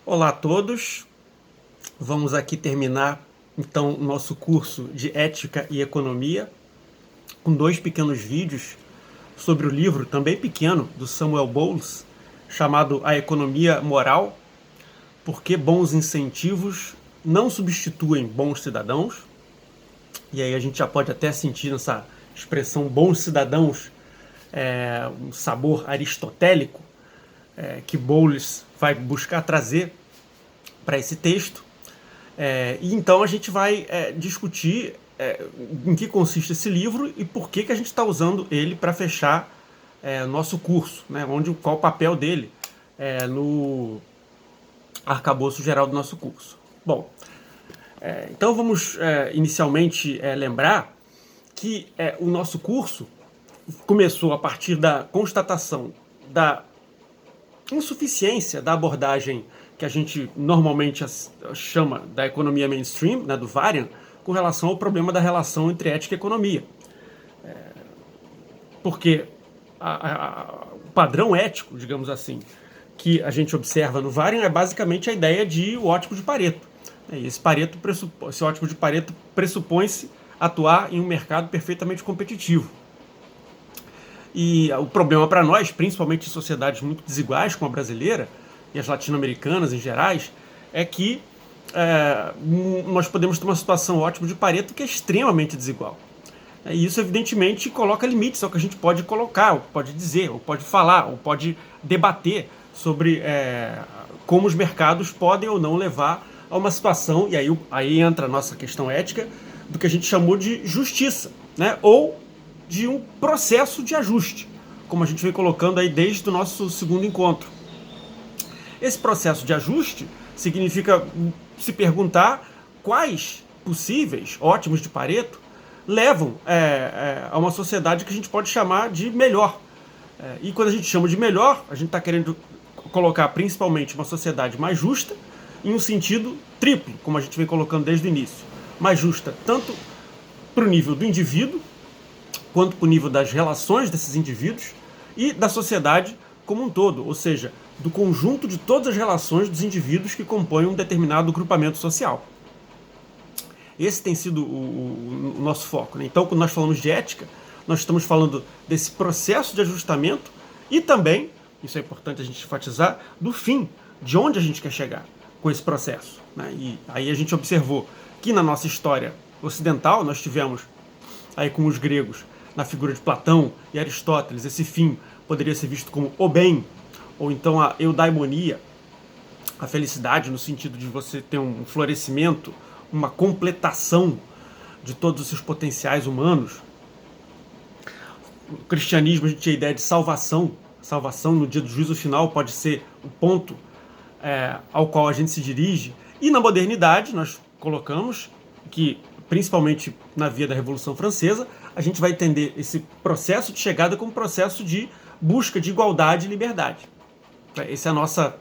Olá a todos, vamos aqui terminar então o nosso curso de Ética e Economia com dois pequenos vídeos sobre o livro, também pequeno, do Samuel Bowles, chamado A Economia Moral, por que bons incentivos não substituem bons cidadãos. E aí a gente já pode até sentir nessa expressão bons cidadãos um sabor aristotélico que Bowles vai buscar trazer para esse texto. E então a gente vai discutir em que consiste esse livro e por que a gente está usando ele para fechar nosso curso, né? Qual o papel dele no arcabouço geral do nosso curso. Bom, então vamos inicialmente lembrar que o nosso curso começou a partir da constatação da insuficiência da abordagem que a gente normalmente chama da economia mainstream, né, do Varian, com relação ao problema da relação entre ética e economia. Porque o padrão ético, digamos assim, que a gente observa no Varian é basicamente a ideia de o ótico de Pareto. E esse ótico de Pareto pressupõe-se atuar em um mercado perfeitamente competitivo. E o problema para nós, principalmente em sociedades muito desiguais como a brasileira e as latino-americanas em gerais, é que nós podemos ter uma situação ótima de Pareto que é extremamente desigual. E isso, evidentemente, coloca limites ao que a gente pode colocar, ou pode dizer, ou pode falar, ou pode debater sobre como os mercados podem ou não levar a uma situação, e aí entra a nossa questão ética, do que a gente chamou de justiça, né? Ou de um processo de ajuste, como a gente vem colocando aí desde o nosso segundo encontro. Esse processo de ajuste significa se perguntar quais possíveis ótimos de Pareto levam a uma sociedade que a gente pode chamar de melhor. E quando a gente chama de melhor, a gente está querendo colocar principalmente uma sociedade mais justa, em um sentido triplo, como a gente vem colocando desde o início. Mais justa tanto para o nível do indivíduo, quanto para o nível das relações desses indivíduos e da sociedade como um todo, ou seja, do conjunto de todas as relações dos indivíduos que compõem um determinado grupamento social. Esse tem sido o nosso foco, né? Então, quando nós falamos de ética, nós estamos falando desse processo de ajustamento e também, isso é importante a gente enfatizar, do fim, de onde a gente quer chegar com esse processo, né? E aí a gente observou que na nossa história ocidental nós tivemos aí com os gregos, na figura de Platão e Aristóteles, esse fim poderia ser visto como o bem, ou então a eudaimonia, a felicidade no sentido de você ter um florescimento, uma completação de todos os seus potenciais humanos. No cristianismo a gente tinha a ideia de salvação. Salvação no dia do juízo final pode ser o ponto ao qual a gente se dirige. E na modernidade nós colocamos que, principalmente na via da Revolução Francesa, a gente vai entender esse processo de chegada como processo de busca de igualdade e liberdade. Essa é a nossa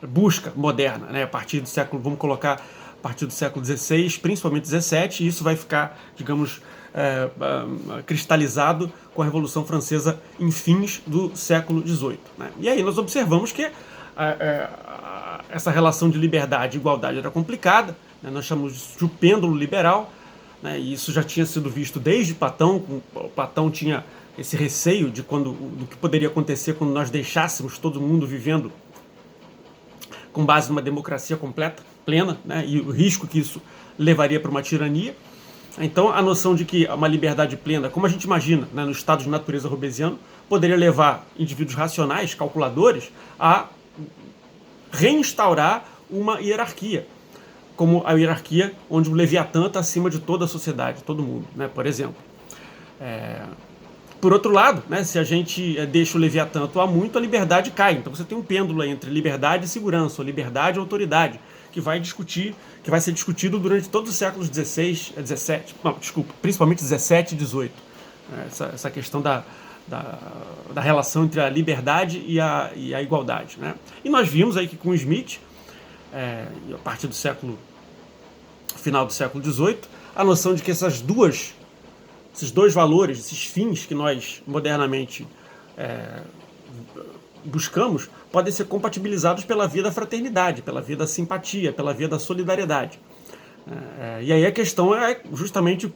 busca moderna, né? A partir do século, vamos colocar, a partir do século XVI, principalmente XVII, e isso vai ficar, digamos, cristalizado com a Revolução Francesa em fins do século XVIII, né? E aí nós observamos que essa relação de liberdade e igualdade era complicada, né? Nós chamamos de o pêndulo liberal, né? E isso já tinha sido visto desde Platão. Platão tinha esse receio do que poderia acontecer quando nós deixássemos todo mundo vivendo com base numa democracia completa, plena, né? E o risco que isso levaria para uma tirania. Então, a noção de que uma liberdade plena, como a gente imagina, né, no estado de natureza hobbesiano, poderia levar indivíduos racionais, calculadores, a reinstaurar uma hierarquia, como a hierarquia onde o Leviatã está acima de toda a sociedade, todo mundo, né, por exemplo. Por outro lado, né, se a gente deixa o Leviatã atuar muito, a liberdade cai. Então você tem um pêndulo entre liberdade e segurança, ou liberdade e autoridade, que vai ser discutido durante todos os séculos XVI, XVII, principalmente XVII e XVIII. Essa questão da relação entre a liberdade e a igualdade, né? E nós vimos aí que com Smith, a partir do final do século XVIII, a noção de que esses dois valores, esses fins que nós modernamente buscamos podem ser compatibilizados pela via da fraternidade, pela via da simpatia, pela via da solidariedade. E aí a questão é justamente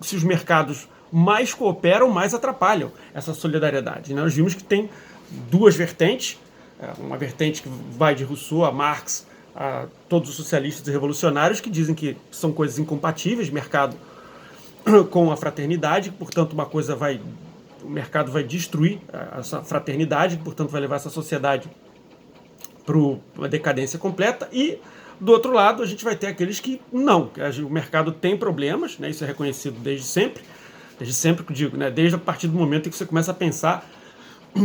se os mercados mais cooperam, mais atrapalham essa solidariedade. Nós vimos que tem duas vertentes, uma vertente que vai de Rousseau a Marx, a todos os socialistas e revolucionários, que dizem que são coisas incompatíveis, mercado com a fraternidade, portanto o mercado vai destruir essa fraternidade, portanto vai levar essa sociedade para uma decadência completa. E do outro lado a gente vai ter aqueles que não, o mercado tem problemas, né, isso é reconhecido desde sempre que eu digo, né, desde a partir do momento em que você começa a pensar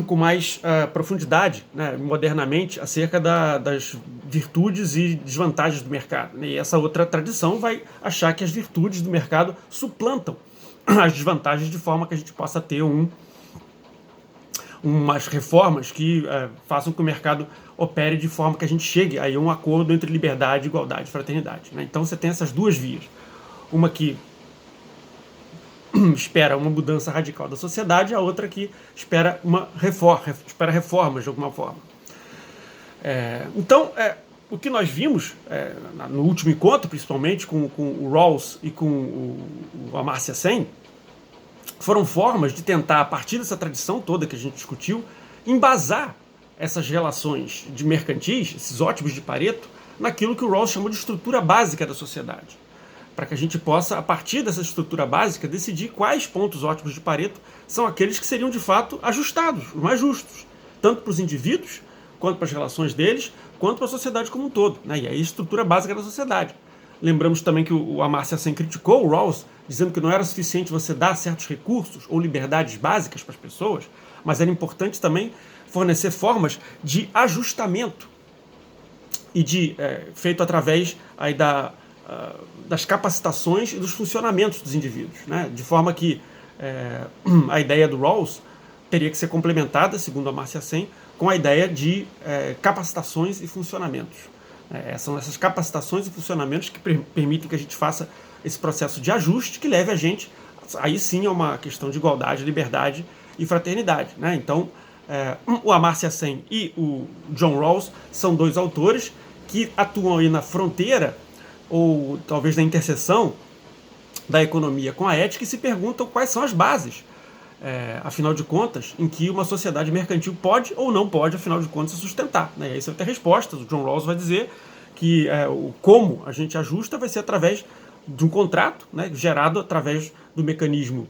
com mais profundidade, né, modernamente, acerca das virtudes e desvantagens do mercado. Né? E essa outra tradição vai achar que as virtudes do mercado suplantam as desvantagens, de forma que a gente possa ter umas reformas que façam que o mercado opere de forma que a gente chegue a um acordo entre liberdade, igualdade e fraternidade. Né? Então você tem essas duas vias. Uma que espera uma mudança radical da sociedade, a outra que espera reformas de alguma forma. Então, o que nós vimos no último encontro, principalmente com o Rawls e com o Amartya Sen, foram formas de tentar, a partir dessa tradição toda que a gente discutiu, embasar essas relações de mercantis, esses ótimos de Pareto, naquilo que o Rawls chamou de estrutura básica da sociedade. Para que a gente possa, a partir dessa estrutura básica, decidir quais pontos ótimos de Pareto são aqueles que seriam de fato ajustados, os mais justos, tanto para os indivíduos, quanto para as relações deles, quanto para a sociedade como um todo. Né? E aí a estrutura básica da sociedade. Lembramos também que o Amartya Sen criticou o Rawls, dizendo que não era suficiente você dar certos recursos ou liberdades básicas para as pessoas, mas era importante também fornecer formas de ajustamento e feito através aí das capacitações e dos funcionamentos dos indivíduos, né? De forma que a ideia do Rawls teria que ser complementada, segundo a Amartya Sen, com a ideia de capacitações e funcionamentos. São essas capacitações e funcionamentos que permitem que a gente faça esse processo de ajuste que leve a gente, aí sim, a uma questão de igualdade, liberdade e fraternidade. Né? Então, o Amartya Sen e o John Rawls são dois autores que atuam aí na fronteira, ou talvez na interseção da economia com a ética, e se perguntam quais são as bases, afinal de contas, em que uma sociedade mercantil pode ou não pode, afinal de contas, se sustentar. Né? E aí você vai ter respostas. O John Rawls vai dizer que como a gente ajusta vai ser através de um contrato, né, gerado através do mecanismo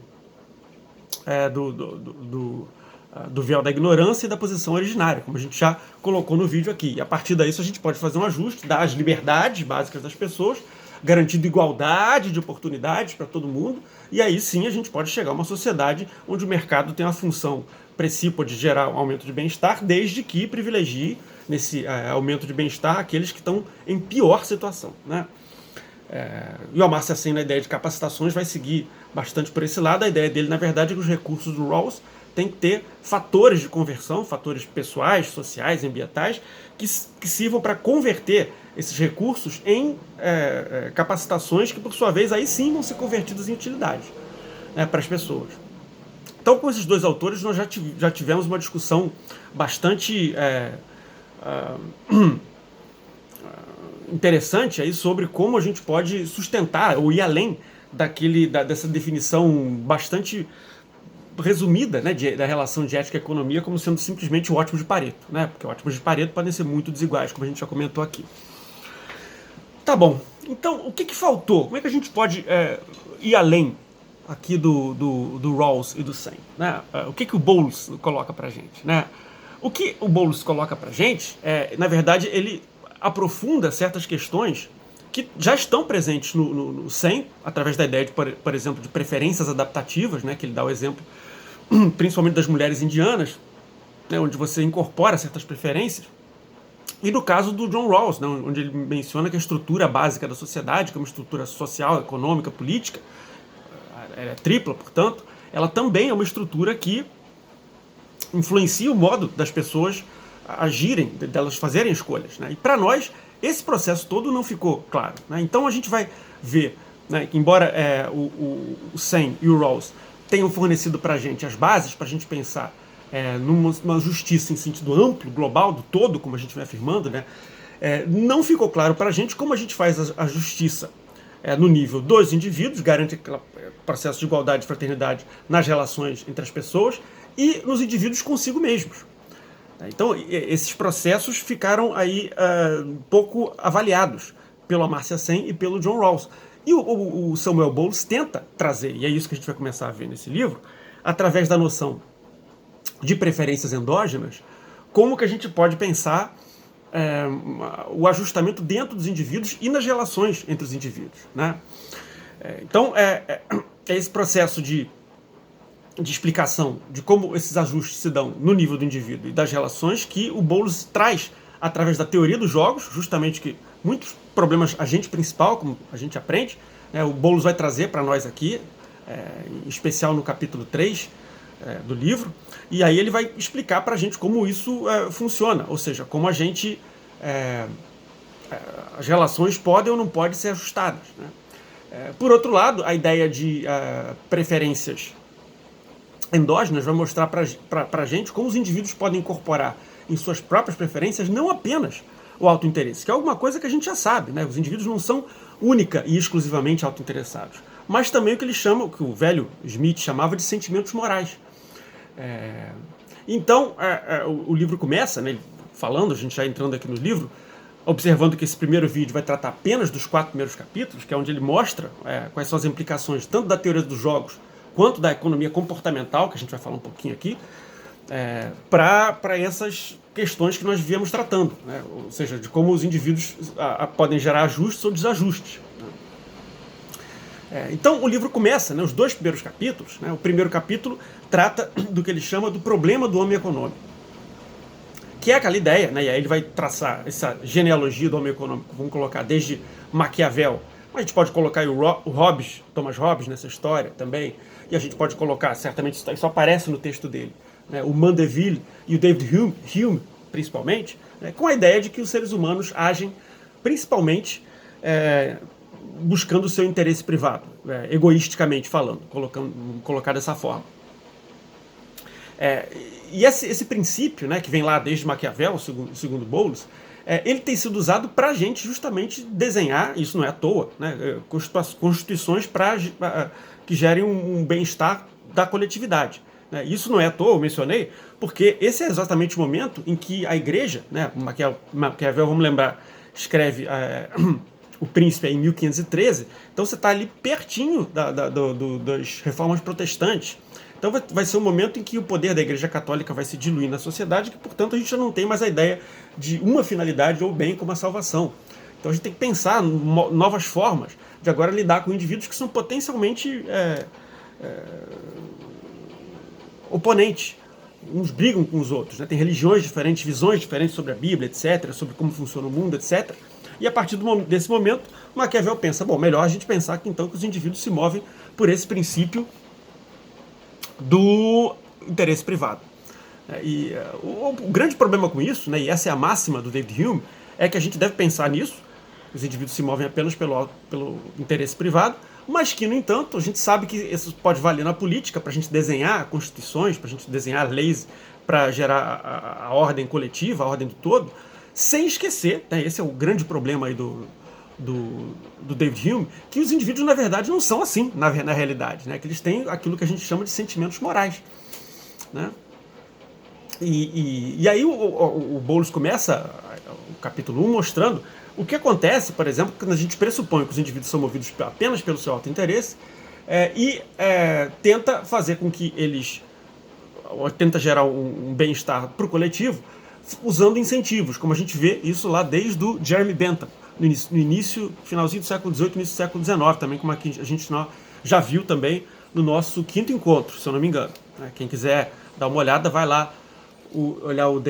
do véu da ignorância e da posição originária, como a gente já colocou no vídeo aqui. E a partir daí a gente pode fazer um ajuste, dar as liberdades básicas das pessoas, garantindo igualdade de oportunidades para todo mundo, e aí sim a gente pode chegar a uma sociedade onde o mercado tem uma função precípua de gerar um aumento de bem-estar, desde que privilegie nesse aumento de bem-estar aqueles que estão em pior situação. Né? E o Amartya Sen, na ideia de capacitações, vai seguir bastante por esse lado. A ideia dele, na verdade, é que os recursos do Rawls tem que ter fatores de conversão, fatores pessoais, sociais, ambientais, que sirvam para converter esses recursos em capacitações que, por sua vez, aí sim vão ser convertidas em utilidade, né, para as pessoas. Então, com esses dois autores, nós já tivemos uma discussão bastante interessante aí sobre como a gente pode sustentar ou ir além dessa definição bastante resumida, né, da relação de ética e economia como sendo simplesmente o ótimo de Pareto, né, porque ótimos de Pareto podem ser muito desiguais, como a gente já comentou aqui. Tá bom, então o que faltou? Como é que a gente pode ir além aqui do Rawls e do Sen? Né? O que o Bowles coloca pra gente? Né? O que o Bowles coloca pra gente, na verdade, ele aprofunda certas questões que já estão presentes no Sen, através da ideia, por exemplo, de preferências adaptativas, né, que ele dá o exemplo, principalmente das mulheres indianas, né, onde você incorpora certas preferências, e no caso do John Rawls, né, onde ele menciona que a estrutura básica da sociedade, que é uma estrutura social, econômica, política, ela é tripla, portanto, ela também é uma estrutura que influencia o modo das pessoas agirem, delas fazerem escolhas. Né? E para nós, esse processo todo não ficou claro. Né? Então a gente vai ver, né, que embora o Sen e o Rawls tenham fornecido para a gente as bases para a gente pensar numa justiça em sentido amplo, global, do todo, como a gente vem afirmando, né, não ficou claro para a gente como a gente faz a justiça no nível dos indivíduos, garante aquele processo de igualdade e fraternidade nas relações entre as pessoas, e nos indivíduos consigo mesmos. Então, esses processos ficaram aí um pouco avaliados pelo Amartya Sen e pelo John Rawls. E o Samuel Bowles tenta trazer, e é isso que a gente vai começar a ver nesse livro, através da noção de preferências endógenas, como que a gente pode pensar o ajustamento dentro dos indivíduos e nas relações entre os indivíduos, né? Então, esse processo de explicação de como esses ajustes se dão no nível do indivíduo e das relações que o Bowles traz através da teoria dos jogos, justamente que muitos problemas agente principal, como a gente aprende, o Bowles vai trazer para nós aqui, em especial no capítulo 3 do livro, e aí ele vai explicar para a gente como isso funciona, ou seja, como a gente as relações podem ou não podem ser ajustadas, né? Por outro lado, a ideia de preferências endógenas vai mostrar para a gente como os indivíduos podem incorporar em suas próprias preferências não apenas o autointeresse, que é alguma coisa que a gente já sabe, né? Os indivíduos não são única e exclusivamente autointeressados, mas também o que ele chama, o que o velho Smith chamava de sentimentos morais. Então, o livro começa, né, falando, a gente já entrando aqui no livro, observando que esse primeiro vídeo vai tratar apenas dos 4 primeiros capítulos, que é onde ele mostra quais são as implicações tanto da teoria dos jogos quanto da economia comportamental, que a gente vai falar um pouquinho aqui, para essas questões que nós viemos tratando, né? Ou seja, de como os indivíduos podem gerar ajustes ou desajustes. Então o livro começa, né, os 2 primeiros capítulos, né, o primeiro capítulo trata do que ele chama do problema do homem econômico, que é aquela ideia, né, e aí ele vai traçar essa genealogia do homem econômico, vamos colocar desde Maquiavel, mas a gente pode colocar aí o Hobbes, Thomas Hobbes nessa história também, e a gente pode colocar, certamente isso aparece no texto dele, né, o Mandeville e o David Hume principalmente, né, com a ideia de que os seres humanos agem principalmente buscando o seu interesse privado, egoisticamente falando, colocar dessa forma. E esse princípio, né, que vem lá desde Maquiavel, segundo Bowles, ele tem sido usado para a gente justamente desenhar, isso não é à toa, né, constituições que gerem um bem-estar da coletividade. Né. Isso não é à toa, eu mencionei, porque esse é exatamente o momento em que a igreja, né, Maquiavel, vamos lembrar, escreve O Príncipe em 1513, então você está ali pertinho das reformas protestantes. Então vai ser um momento em que o poder da Igreja Católica vai se diluir na sociedade, que, portanto, a gente já não tem mais a ideia de uma finalidade ou bem como a salvação. Então a gente tem que pensar novas formas de agora lidar com indivíduos que são potencialmente oponentes. Uns brigam com os outros, né? Tem religiões diferentes, visões diferentes sobre a Bíblia, etc., sobre como funciona o mundo, etc., e a partir desse momento, Maquiavel pensa, bom, melhor a gente pensar que então que os indivíduos se movem por esse princípio do interesse privado. O grande problema com isso, né, e essa é a máxima do David Hume, é que a gente deve pensar nisso, os indivíduos se movem apenas pelo interesse privado, mas que, no entanto, a gente sabe que isso pode valer na política, para a gente desenhar constituições, para a gente desenhar leis para gerar a ordem coletiva, a ordem do todo, sem esquecer, né, esse é o grande problema aí do David Hume, que os indivíduos, na verdade, não são assim, na realidade, né, que eles têm aquilo que a gente chama de sentimentos morais. Né? E aí o Bowles começa o capítulo 1 mostrando o que acontece, por exemplo, quando a gente pressupõe que os indivíduos são movidos apenas pelo seu autointeresse tenta fazer com que eles tenta gerar um bem-estar para o coletivo usando incentivos, como a gente vê isso lá desde o Jeremy Bentham, no início, finalzinho do século XVIII, início do século XIX, também como a gente já viu também no nosso 5º encontro, se eu não me engano. Quem quiser dar uma olhada, vai lá olhar o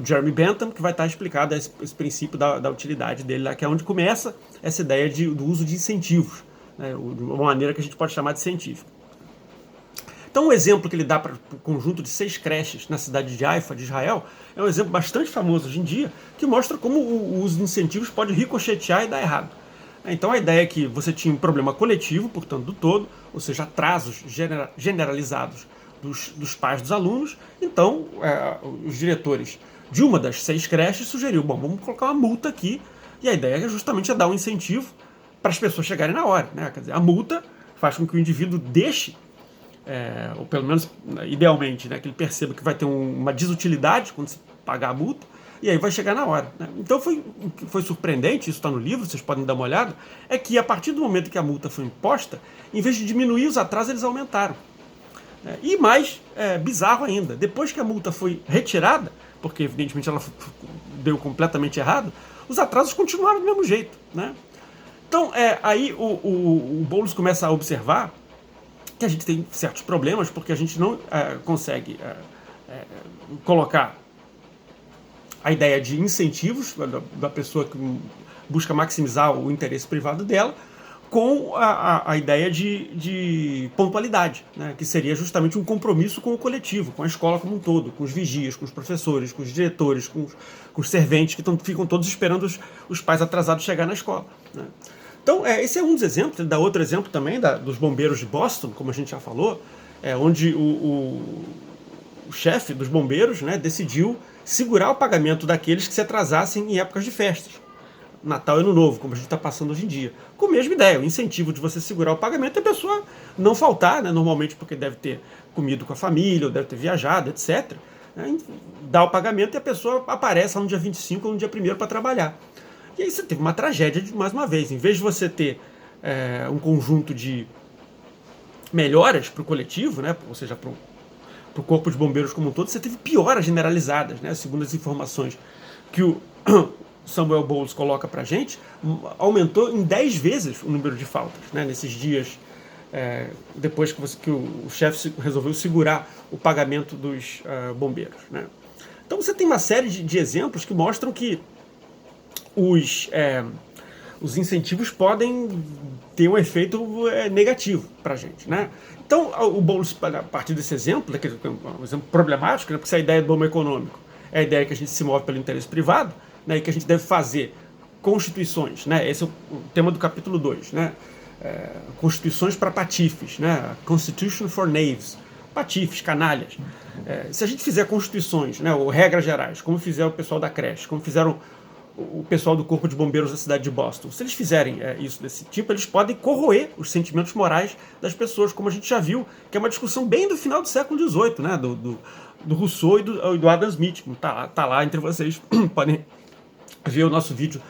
Jeremy Bentham, que vai estar explicado esse princípio da utilidade dele lá, que é onde começa essa ideia do uso de incentivos, né, de uma maneira que a gente pode chamar de científica. Então, um exemplo que ele dá para o conjunto de 6 creches na cidade de Haifa, de Israel, é um exemplo bastante famoso hoje em dia, que mostra como o uso de incentivos pode ricochetear e dar errado. Então, a ideia é que você tinha um problema coletivo, portanto, do todo, ou seja, atrasos generalizados dos pais dos alunos. Então, os diretores de uma das 6 creches sugeriu, bom, vamos colocar uma multa aqui, e a ideia é justamente dar um incentivo para as pessoas chegarem na hora, né? Quer dizer, a multa faz com que o indivíduo deixe, ou pelo menos idealmente, né, que ele perceba que vai ter uma desutilidade quando se pagar a multa, e aí vai chegar na hora, né? Então foi surpreendente, isso está no livro, vocês podem dar uma olhada, é que a partir do momento que a multa foi imposta, em vez de diminuir os atrasos, eles aumentaram. E mais bizarro ainda, depois que a multa foi retirada, porque evidentemente ela deu completamente errado, os atrasos continuaram do mesmo jeito, né? Então aí o Boulos começa a observar que a gente tem certos problemas porque a gente não consegue colocar a ideia de incentivos da pessoa que busca maximizar o interesse privado dela com a ideia de pontualidade, né, que seria justamente um compromisso com o coletivo, com a escola como um todo, com os vigias, com os professores, com os diretores, com os serventes que ficam todos esperando os pais atrasados chegar na escola, né. Então, esse é um dos exemplos. Ele dá outro exemplo também dos bombeiros de Boston, como a gente já falou, onde o chefe dos bombeiros, né, decidiu segurar o pagamento daqueles que se atrasassem em épocas de festas. Natal e Ano Novo, como a gente está passando hoje em dia. Com a mesma ideia, o incentivo de você segurar o pagamento é a pessoa não faltar, né, normalmente porque deve ter comido com a família, ou deve ter viajado, etc. Né, dá o pagamento e a pessoa aparece lá no dia 25 ou no dia 1º para trabalhar. E aí você teve uma tragédia, mais uma vez. Em vez de você ter um conjunto de melhoras para o coletivo, né, ou seja, para o corpo de bombeiros como um todo, você teve pioras generalizadas, né, segundo as informações que o Samuel Bowles coloca para a gente, aumentou em 10 vezes o número de faltas, né, nesses dias, depois que o chefe resolveu segurar o pagamento dos bombeiros, né. Então você tem uma série de exemplos que mostram que os incentivos podem ter um efeito negativo para a gente, né? Então, o Boulos, a partir desse exemplo, um exemplo problemático, né, porque se a ideia do domo econômico é a ideia que a gente se move pelo interesse privado, né, e que a gente deve fazer constituições, né, esse é o tema do capítulo 2, né, constituições para patifes, né, Constitution for Knaves, patifes, canalhas. Se a gente fizer constituições, né, ou regras gerais, como fizeram o pessoal da creche, como fizeram o pessoal do Corpo de Bombeiros da cidade de Boston, se eles fizerem isso desse tipo, eles podem corroer os sentimentos morais das pessoas, como a gente já viu, que é uma discussão bem do final do século XVIII, né, do Rousseau e do Adam Smith, que tá lá entre vocês, podem ver o nosso vídeo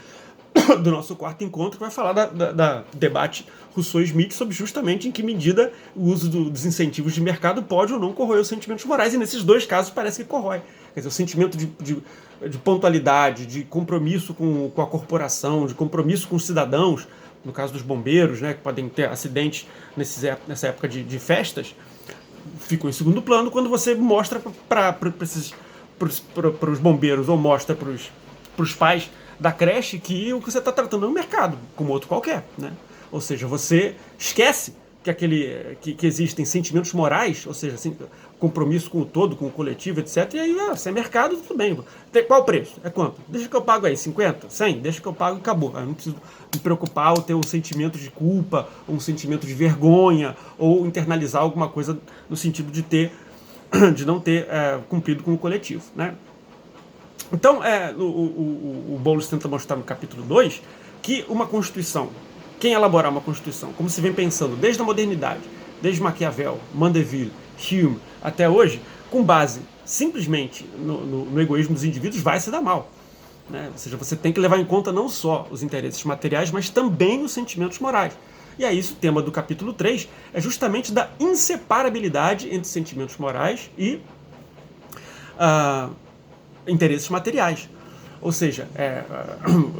do nosso quarto encontro, que vai falar da debate Rousseau e Smith sobre justamente em que medida o uso dos incentivos de mercado pode ou não corroer os sentimentos morais, e nesses dois casos parece que corrói. Quer dizer, o sentimento de pontualidade, de compromisso com a corporação, de compromisso com os cidadãos, no caso dos bombeiros, né, que podem ter acidentes nessa época de festas, ficam em segundo plano quando você mostra para os bombeiros ou mostra para os pais da creche que o que você está tratando é um mercado, como outro qualquer, né? Ou seja, você esquece que existem sentimentos morais, ou seja, assim, compromisso com o todo, com o coletivo, etc. E aí, se é mercado, tudo bem. Qual o preço? É quanto? Deixa que eu pago aí, 50? 100? Deixa que eu pago e acabou. Eu não preciso me preocupar ou ter um sentimento de culpa, ou um sentimento de vergonha, ou internalizar alguma coisa no sentido de não ter cumprido com o coletivo, né? Então, o Boulos tenta mostrar no capítulo 2 que uma Constituição, quem elaborar uma Constituição, como se vem pensando desde a modernidade, desde Maquiavel, Mandeville, Hume, até hoje, com base simplesmente no egoísmo dos indivíduos, vai se dar mal, né? Ou seja, você tem que levar em conta não só os interesses materiais, mas também os sentimentos morais. E aí, o tema do capítulo 3 é justamente da inseparabilidade entre sentimentos morais e interesses materiais. Ou seja,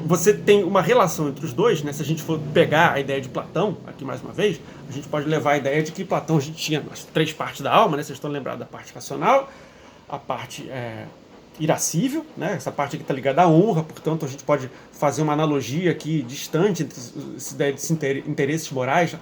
você tem uma relação entre os dois, né? Se a gente for pegar a ideia de Platão, aqui mais uma vez, a gente pode levar a ideia de que Platão, a gente tinha as 3 partes da alma, né? Vocês estão lembrados da parte racional, a parte irascível, né? Essa parte aqui está ligada à honra, portanto a gente pode fazer uma analogia aqui distante entre essa ideia de interesses morais,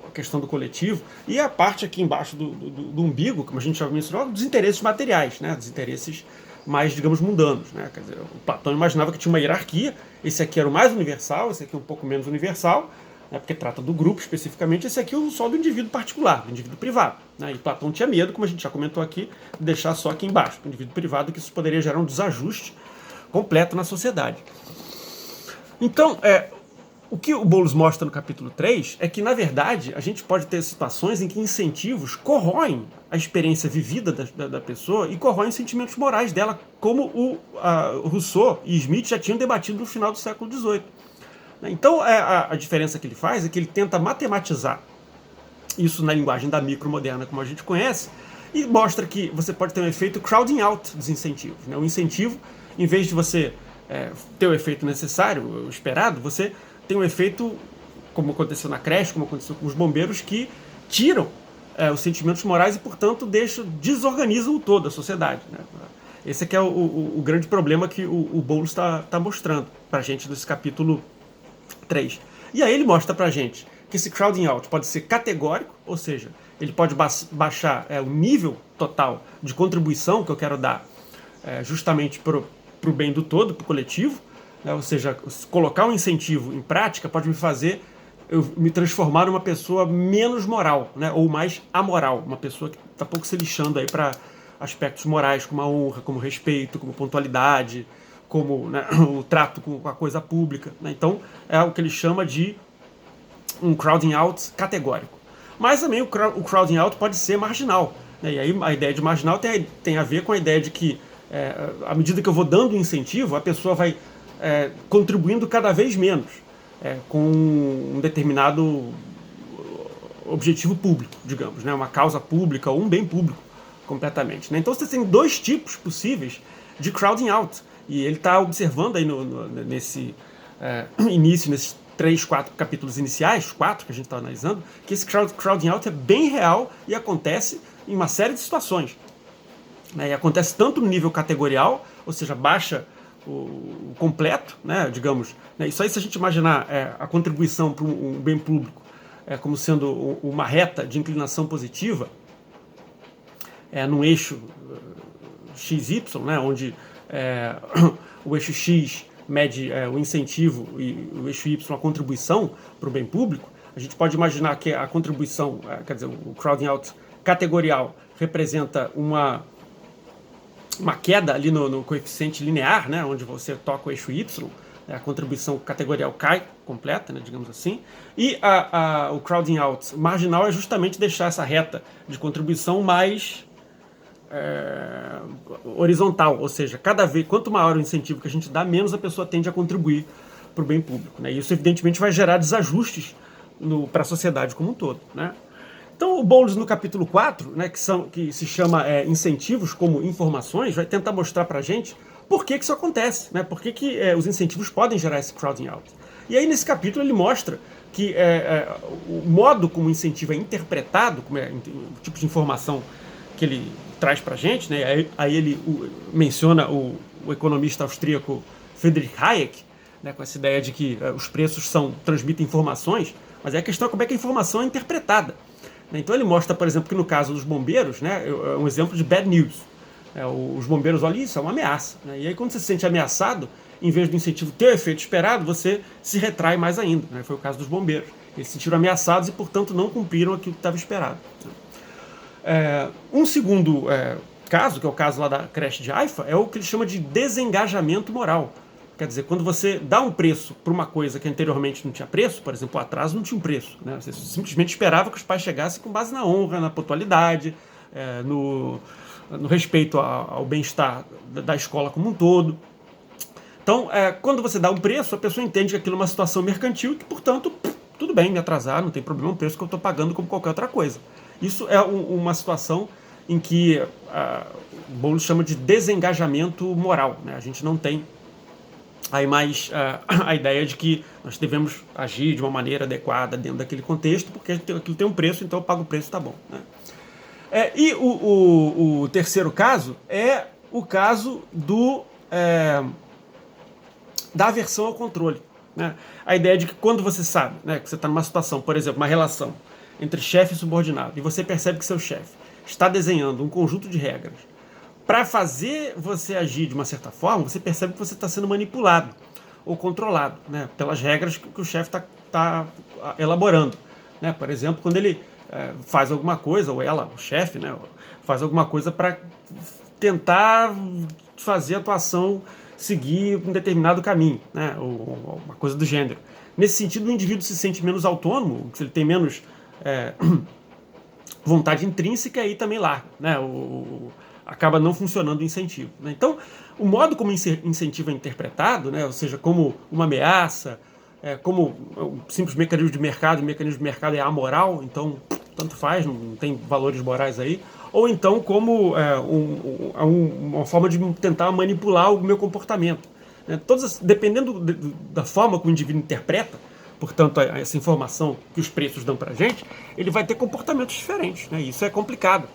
a questão do coletivo, e a parte aqui embaixo do umbigo, como a gente já mencionou, dos interesses materiais, né? Dos interesses mais, digamos, mundanos, né? Quer dizer, o Platão imaginava que tinha uma hierarquia, esse aqui era o mais universal, esse aqui um pouco menos universal, né, porque trata do grupo especificamente. Esse aqui é só do indivíduo particular, do indivíduo privado, né, e Platão tinha medo, como a gente já comentou aqui, de deixar só aqui embaixo, do indivíduo privado, que isso poderia gerar um desajuste completo na sociedade. Então, o que o Boulos mostra no capítulo 3 é que, na verdade, a gente pode ter situações em que incentivos corroem a experiência vivida da pessoa e corroem os sentimentos morais dela, como o Rousseau e Smith já tinham debatido no final do século XVIII. Então, a diferença que ele faz é que ele tenta matematizar isso na linguagem da micromoderna, como a gente conhece, e mostra que você pode ter um efeito crowding out dos incentivos. Né? O incentivo, em vez de você ter o efeito necessário, o esperado, você tem um efeito, como aconteceu na creche, como aconteceu com os bombeiros, que tiram os sentimentos morais e, portanto, desorganizam o todo, a sociedade. Né? Esse aqui é o grande problema que o Boulos está mostrando para a gente nesse capítulo 3. E aí ele mostra para a gente que esse crowding out pode ser categórico, ou seja, ele pode baixar o nível total de contribuição que eu quero dar justamente para o bem do todo, para o coletivo, né? Ou seja, colocar um incentivo em prática pode me fazer eu me transformar numa pessoa menos moral, né? Ou mais amoral, uma pessoa que está pouco se lixando aí para aspectos morais, como a honra, como respeito, como pontualidade, como, né, o trato com a coisa pública. Né? Então, é o que ele chama de um crowding out categórico. Mas também o crowding out pode ser marginal. Né? E aí a ideia de marginal tem a ver com a ideia de que, à medida que eu vou dando incentivo, a pessoa vai contribuindo cada vez menos com um determinado objetivo público, digamos, né? Uma causa pública ou um bem público completamente. Né? Então você tem dois tipos possíveis de crowding out. E ele está observando aí nesse início, nesses 3, 4 capítulos iniciais, 4 que a gente está analisando, que esse crowding out é bem real e acontece em uma série de situações. Né? E acontece tanto no nível categorial, ou seja, baixa o completo, né, digamos. Né? Isso aí, se a gente imaginar a contribuição para um bem público como sendo uma reta de inclinação positiva, num eixo XY, né, onde o eixo X mede o incentivo e o eixo Y a contribuição para o bem público, a gente pode imaginar que a contribuição, quer dizer, o crowding out categorial representa uma queda ali no coeficiente linear, né, onde você toca o eixo Y, a contribuição categorial cai completa, né, digamos assim, e o crowding out marginal é justamente deixar essa reta de contribuição mais horizontal, ou seja, quanto maior o incentivo que a gente dá, menos a pessoa tende a contribuir para o bem público. Né? E isso, evidentemente, vai gerar desajustes para a sociedade como um todo. Né? Então, o Boulos, no capítulo 4, né, que se chama Incentivos como Informações, vai tentar mostrar para a gente por que isso acontece, né? Por que os incentivos podem gerar esse crowding out. E aí, nesse capítulo, ele mostra que o modo como o incentivo é interpretado, como o tipo de informação que ele traz para a gente, né? Aí ele menciona o economista austríaco Friedrich Hayek, né, com essa ideia de que os preços transmitem informações, mas a questão é como é que a informação é interpretada. Então ele mostra, por exemplo, que no caso dos bombeiros, né, é um exemplo de bad news. Os bombeiros olham isso, é uma ameaça. Né? E aí quando você se sente ameaçado, em vez do incentivo ter o efeito esperado, você se retrai mais ainda. Né? Foi o caso dos bombeiros. Eles se sentiram ameaçados e, portanto, não cumpriram aquilo que estava esperado. Um segundo caso, que é o caso lá da creche de Haifa, é o que ele chama de desengajamento moral. Quer dizer, quando você dá um preço para uma coisa que anteriormente não tinha preço, por exemplo, o atraso não tinha um preço. Né? Você simplesmente esperava que os pais chegassem com base na honra, na pontualidade, no respeito ao bem-estar da escola como um todo. Então, quando você dá um preço, a pessoa entende que aquilo é uma situação mercantil e que, portanto, tudo bem me atrasar, não tem problema, é um preço que eu estou pagando como qualquer outra coisa. Isso é uma situação em que o Boulos chama de desengajamento moral. Né? A gente não tem aí mais a ideia de que nós devemos agir de uma maneira adequada dentro daquele contexto, porque aquilo tem um preço, então eu pago o preço, tá bom. Né? E o terceiro caso é o caso da aversão ao controle. Né? A ideia de que quando você sabe, né, que você está numa situação, por exemplo, uma relação entre chefe e subordinado, e você percebe que seu chefe está desenhando um conjunto de regras para fazer você agir de uma certa forma, você percebe que você está sendo manipulado ou controlado, né, pelas regras que o chefe está está elaborando. Né? Por exemplo, quando ele faz alguma coisa, ou ela, o chefe, né, faz alguma coisa para tentar fazer a atuação seguir um determinado caminho, né, ou uma coisa do gênero. Nesse sentido, o indivíduo se sente menos autônomo, ele tem menos vontade intrínseca e também larga, né, acaba não funcionando o incentivo. Né? Então, o modo como incentivo é interpretado, né, ou seja, como uma ameaça, como um simples mecanismo de mercado, e o mecanismo de mercado é amoral, então tanto faz, não tem valores morais aí, ou então como uma forma de tentar manipular o meu comportamento. Né? Dependendo da forma que o indivíduo interpreta, portanto, essa informação que os preços dão para a gente, ele vai ter comportamentos diferentes. Né? Isso é complicado.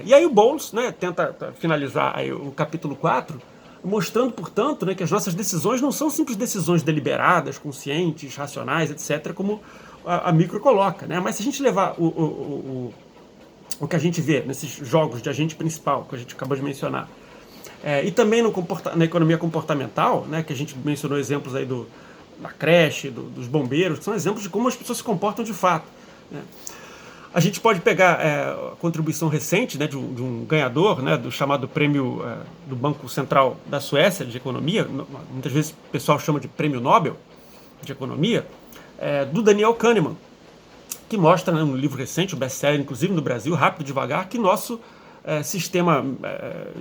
E aí o Bowles, né, tenta finalizar aí o capítulo 4, mostrando, portanto, né, que as nossas decisões não são simples decisões deliberadas, conscientes, racionais, etc., como a micro coloca. Né? Mas se a gente levar o que a gente vê nesses jogos de agente principal, que a gente acabou de mencionar, e também na economia comportamental, né, que a gente mencionou exemplos aí da creche, dos bombeiros, que são exemplos de como as pessoas se comportam de fato. Né? A gente pode pegar a contribuição recente, né, de um ganhador, né, do chamado prêmio do Banco Central da Suécia de Economia, muitas vezes o pessoal chama de prêmio Nobel de Economia, do Daniel Kahneman, que mostra, né, um livro recente, um best-seller, inclusive no Brasil, Rápido e Devagar, que nosso sistema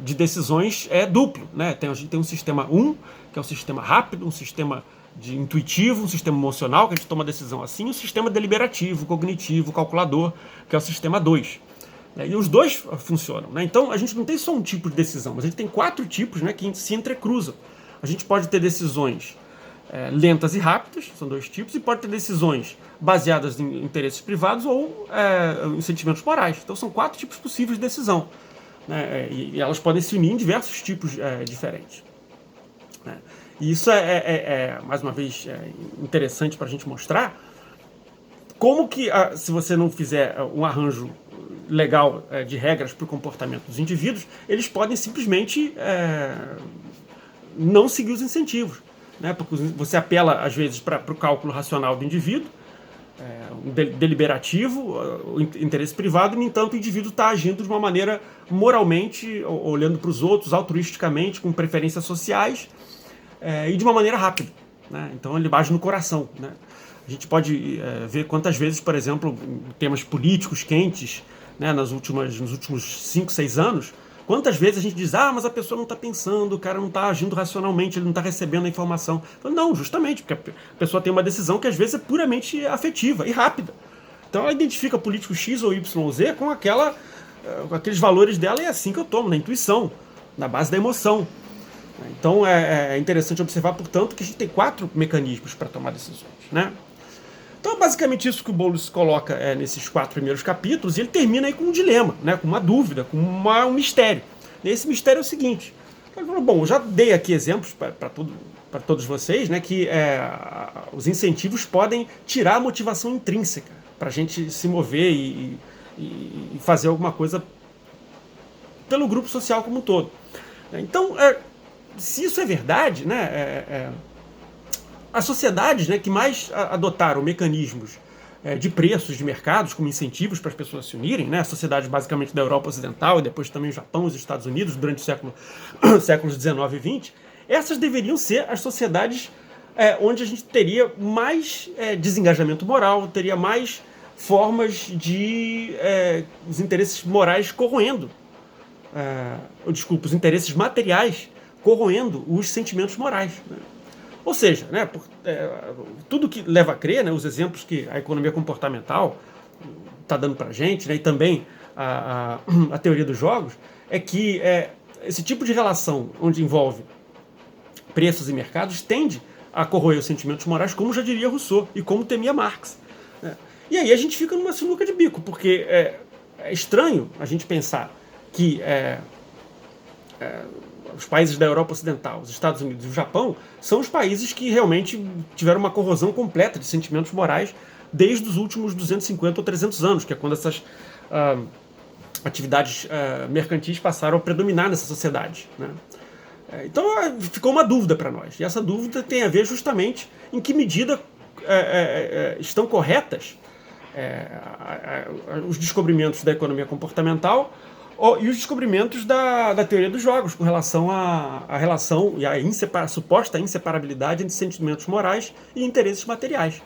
de decisões é duplo. Né? A gente tem um sistema 1, que é um sistema rápido, um sistema intuitivo, um sistema emocional, que a gente toma decisão assim, e um sistema deliberativo, cognitivo, calculador, que é o sistema 2. E os dois funcionam. Né? Então, a gente não tem só um tipo de decisão, mas a gente tem 4 tipos, né, que se entrecruzam. A gente pode ter decisões lentas e rápidas, são 2 tipos, e pode ter decisões baseadas em interesses privados ou em sentimentos morais. Então, são 4 tipos possíveis de decisão. Né? E elas podem se unir em diversos tipos diferentes. Né? E isso mais uma vez, interessante para a gente mostrar como que, se você não fizer um arranjo legal de regras para o comportamento dos indivíduos, eles podem simplesmente não seguir os incentivos. Né? Porque você apela, às vezes, para o cálculo racional do indivíduo, deliberativo, o interesse privado, e, no entanto, o indivíduo está agindo de uma maneira moralmente, olhando para os outros, altruisticamente, com preferências sociais, e de uma maneira rápida. Né? Então ele age no coração. Né? A gente pode ver quantas vezes, por exemplo, em temas políticos quentes, né, nos últimos 5, 6 anos, quantas vezes a gente diz, mas a pessoa não está pensando, o cara não está agindo racionalmente, ele não está recebendo a informação. Então, não, justamente, porque a pessoa tem uma decisão que às vezes é puramente afetiva e rápida. Então ela identifica político X ou Y ou Z com aqueles valores dela, e é assim que eu tomo, na intuição, na base da emoção. Então é interessante observar, portanto, que a gente tem 4 mecanismos para tomar decisões. Né? Então é basicamente isso que o Bowles coloca nesses 4 primeiros capítulos, e ele termina aí com um dilema, né? Com uma dúvida, com um mistério. E esse mistério é o seguinte: ele falou, bom, eu já dei aqui exemplos para todos vocês, né, que os incentivos podem tirar a motivação intrínseca para a gente se mover e fazer alguma coisa pelo grupo social como um todo. Então, se isso é verdade, né, as sociedades, né, que mais adotaram mecanismos de preços de mercados como incentivos para as pessoas se unirem, né, as sociedades basicamente da Europa Ocidental e depois também o Japão e os Estados Unidos durante os séculos 19 e 20, essas deveriam ser as sociedades onde a gente teria mais desengajamento moral, teria mais formas de os interesses morais corroendo, os interesses materiais corroendo os sentimentos morais. Né? Ou seja, né, tudo que leva a crer, né, os exemplos que a economia comportamental está dando para a gente, né, e também a teoria dos jogos, é que esse tipo de relação onde envolve preços e mercados tende a corroer os sentimentos morais, como já diria Rousseau e como temia Marx. Né? E aí a gente fica numa sinuca de bico, porque é estranho a gente pensar que os países da Europa Ocidental, os Estados Unidos e o Japão, são os países que realmente tiveram uma corrosão completa de sentimentos morais desde os últimos 250 ou 300 anos, que é quando essas atividades mercantis passaram a predominar nessa sociedade. Né? Então ficou uma dúvida para nós, e essa dúvida tem a ver justamente em que medida estão corretas, os descobrimentos da economia comportamental e os descobrimentos da teoria dos jogos com relação à relação e à suposta inseparabilidade entre sentimentos morais e interesses materiais.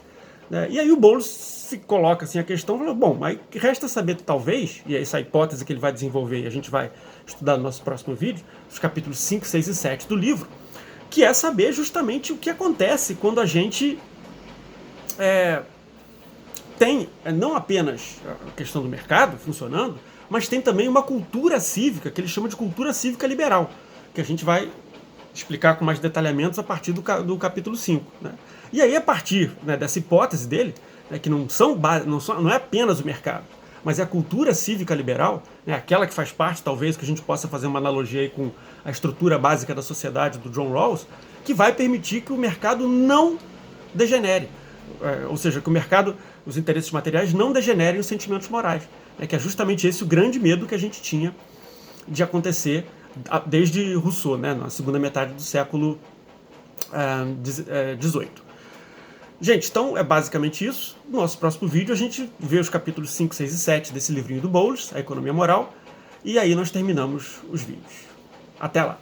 Né? E aí o Bowles se coloca assim a questão, fala, bom, mas resta saber talvez, e essa hipótese que ele vai desenvolver e a gente vai estudar no nosso próximo vídeo, os capítulos 5, 6 e 7 do livro, que é saber justamente o que acontece quando a gente tem não apenas a questão do mercado funcionando, mas tem também uma cultura cívica, que ele chama de cultura cívica liberal, que a gente vai explicar com mais detalhamentos a partir do capítulo 5. Né? E aí, a partir, né, dessa hipótese dele, né, que não é apenas o mercado, mas é a cultura cívica liberal, né, aquela que faz parte, talvez, que a gente possa fazer uma analogia aí com a estrutura básica da sociedade do John Rawls, que vai permitir que o mercado não degenere. Ou seja, que o mercado, os interesses materiais não degenerem os sentimentos morais. Né, que é justamente esse o grande medo que a gente tinha de acontecer desde Rousseau, né, na segunda metade do século XVIII. Gente, então é basicamente isso. No nosso próximo vídeo a gente vê os capítulos 5, 6 e 7 desse livrinho do Bowles, A Economia Moral, e aí nós terminamos os vídeos. Até lá!